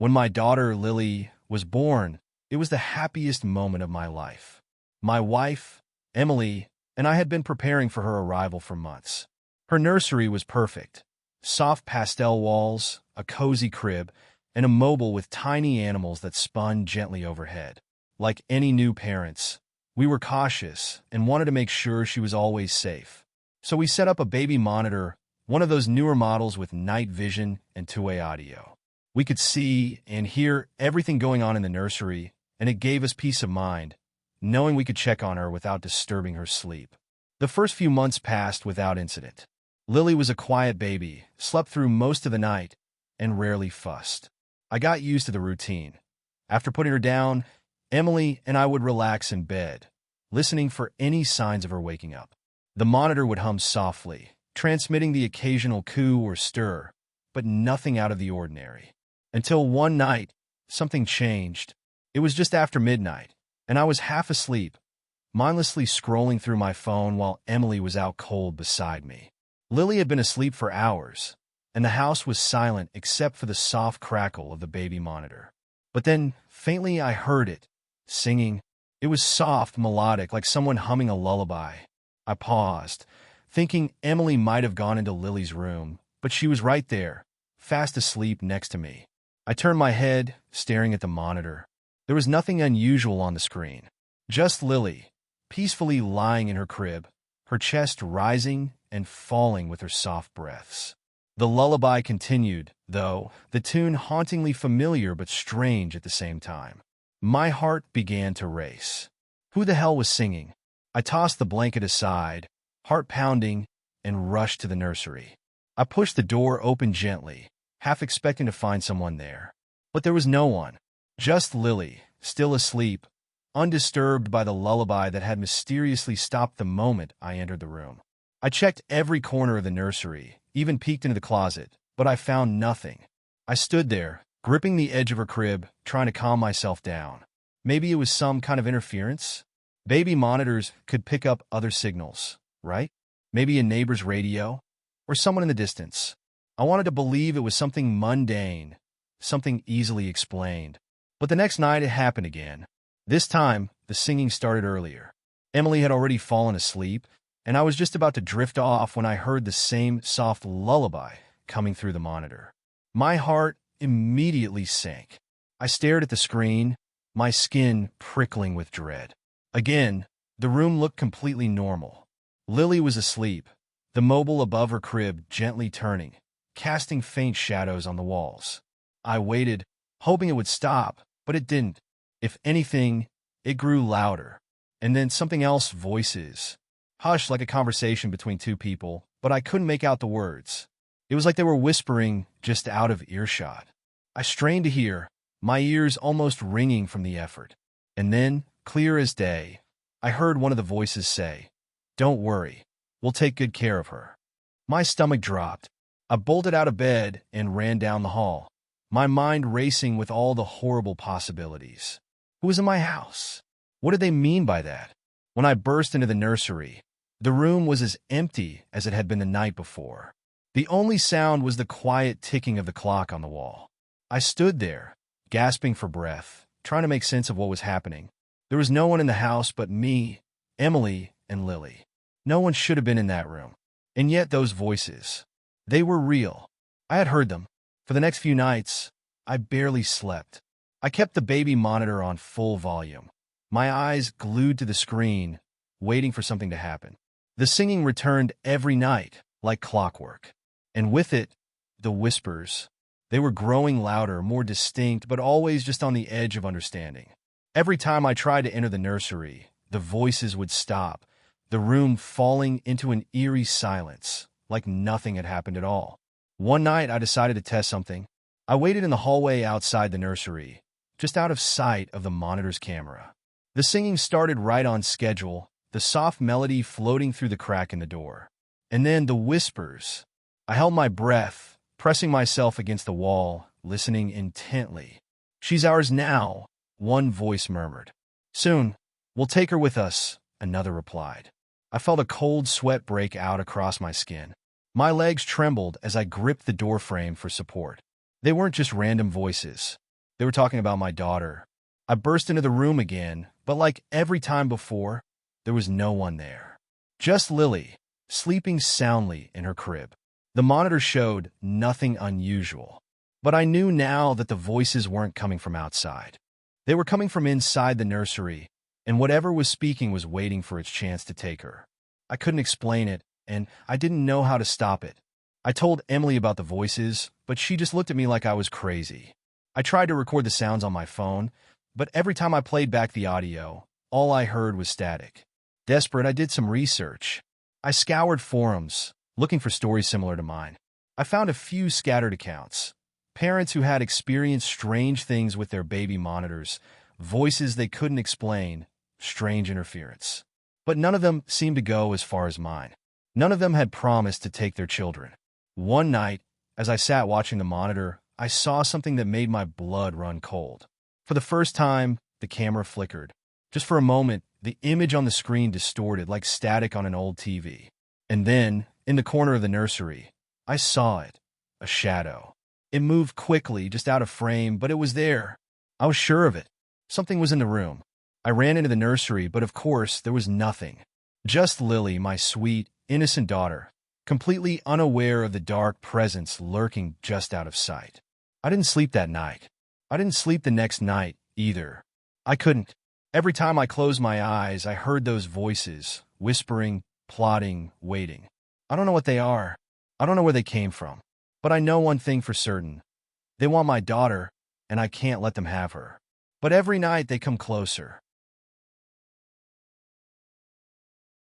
When my daughter, Lily, was born, it was the happiest moment of my life. My wife, Emily, and I had been preparing for her arrival for months. Her nursery was perfect. Soft pastel walls, a cozy crib, and a mobile with tiny animals that spun gently overhead. Like any new parents, we were cautious and wanted to make sure she was always safe. So we set up a baby monitor, one of those newer models with night vision and two-way audio. We could see and hear everything going on in the nursery, and it gave us peace of mind, knowing we could check on her without disturbing her sleep. The first few months passed without incident. Lily was a quiet baby, slept through most of the night, and rarely fussed. I got used to the routine. After putting her down, Emily and I would relax in bed, listening for any signs of her waking up. The monitor would hum softly, transmitting the occasional coo or stir, but nothing out of the ordinary. Until one night, something changed. It was just after midnight, and I was half asleep, mindlessly scrolling through my phone while Emily was out cold beside me. Lily had been asleep for hours, and the house was silent except for the soft crackle of the baby monitor. But then, faintly, I heard it, singing. It was soft, melodic, like someone humming a lullaby. I paused, thinking Emily might have gone into Lily's room, but she was right there, fast asleep next to me. I turned my head, staring at the monitor. There was nothing unusual on the screen. Just Lily, peacefully lying in her crib, her chest rising and falling with her soft breaths. The lullaby continued, though, the tune hauntingly familiar but strange at the same time. My heart began to race. Who the hell was singing? I tossed the blanket aside, heart pounding, and rushed to the nursery. I pushed the door open gently, half expecting to find someone there. But there was no one. Just Lily, still asleep, undisturbed by the lullaby that had mysteriously stopped the moment I entered the room. I checked every corner of the nursery, even peeked into the closet, but I found nothing. I stood there, gripping the edge of her crib, trying to calm myself down. Maybe it was some kind of interference? Baby monitors could pick up other signals, right? Maybe a neighbor's radio, or someone in the distance. I wanted to believe it was something mundane, something easily explained. But the next night it happened again. This time, the singing started earlier. Emily had already fallen asleep, and I was just about to drift off when I heard the same soft lullaby coming through the monitor. My heart immediately sank. I stared at the screen, my skin prickling with dread. Again, the room looked completely normal. Lily was asleep, the mobile above her crib gently turning, casting faint shadows on the walls. I waited, hoping it would stop, but it didn't. If anything, it grew louder. And then something else, voices. Hushed like a conversation between two people, but I couldn't make out the words. It was like they were whispering just out of earshot. I strained to hear, my ears almost ringing from the effort. And then, clear as day, I heard one of the voices say, "Don't worry, we'll take good care of her." My stomach dropped. I bolted out of bed and ran down the hall, my mind racing with all the horrible possibilities. Who was in my house? What did they mean by that? When I burst into the nursery, the room was as empty as it had been the night before. The only sound was the quiet ticking of the clock on the wall. I stood there, gasping for breath, trying to make sense of what was happening. There was no one in the house but me, Emily, and Lily. No one should have been in that room. And yet those voices, they were real. I had heard them. For the next few nights, I barely slept. I kept the baby monitor on full volume, my eyes glued to the screen, waiting for something to happen. The singing returned every night, like clockwork. And with it, the whispers. They were growing louder, more distinct, but always just on the edge of understanding. Every time I tried to enter the nursery, the voices would stop, the room falling into an eerie silence, like nothing had happened at all. One night, I decided to test something. I waited in the hallway outside the nursery, just out of sight of the monitor's camera. The singing started right on schedule, the soft melody floating through the crack in the door. And then the whispers. I held my breath, pressing myself against the wall, listening intently. "She's ours now," one voice murmured. "Soon, we'll take her with us," another replied. I felt a cold sweat break out across my skin. My legs trembled as I gripped the doorframe for support. They weren't just random voices. They were talking about my daughter. I burst into the room again, but like every time before, there was no one there. Just Lily, sleeping soundly in her crib. The monitor showed nothing unusual, but I knew now that the voices weren't coming from outside. They were coming from inside the nursery, and whatever was speaking was waiting for its chance to take her. I couldn't explain it, and I didn't know how to stop it. I told Emily about the voices, but she just looked at me like I was crazy. I tried to record the sounds on my phone, but every time I played back the audio, all I heard was static. Desperate, I did some research. I scoured forums, looking for stories similar to mine. I found a few scattered accounts. Parents who had experienced strange things with their baby monitors, voices they couldn't explain, strange interference. But none of them seemed to go as far as mine. None of them had promised to take their children. One night, as I sat watching the monitor, I saw something that made my blood run cold. For the first time, the camera flickered. Just for a moment, the image on the screen distorted like static on an old TV. And then, in the corner of the nursery, I saw it, a shadow. It moved quickly, just out of frame, but it was there. I was sure of it. Something was in the room. I ran into the nursery, but of course, there was nothing. Just Lily, my sweet, innocent daughter, completely unaware of the dark presence lurking just out of sight. I didn't sleep that night. I didn't sleep the next night, either. I couldn't. Every time I closed my eyes, I heard those voices, whispering, plotting, waiting. I don't know what they are. I don't know where they came from. But I know one thing for certain. They want my daughter, and I can't let them have her. But every night they come closer.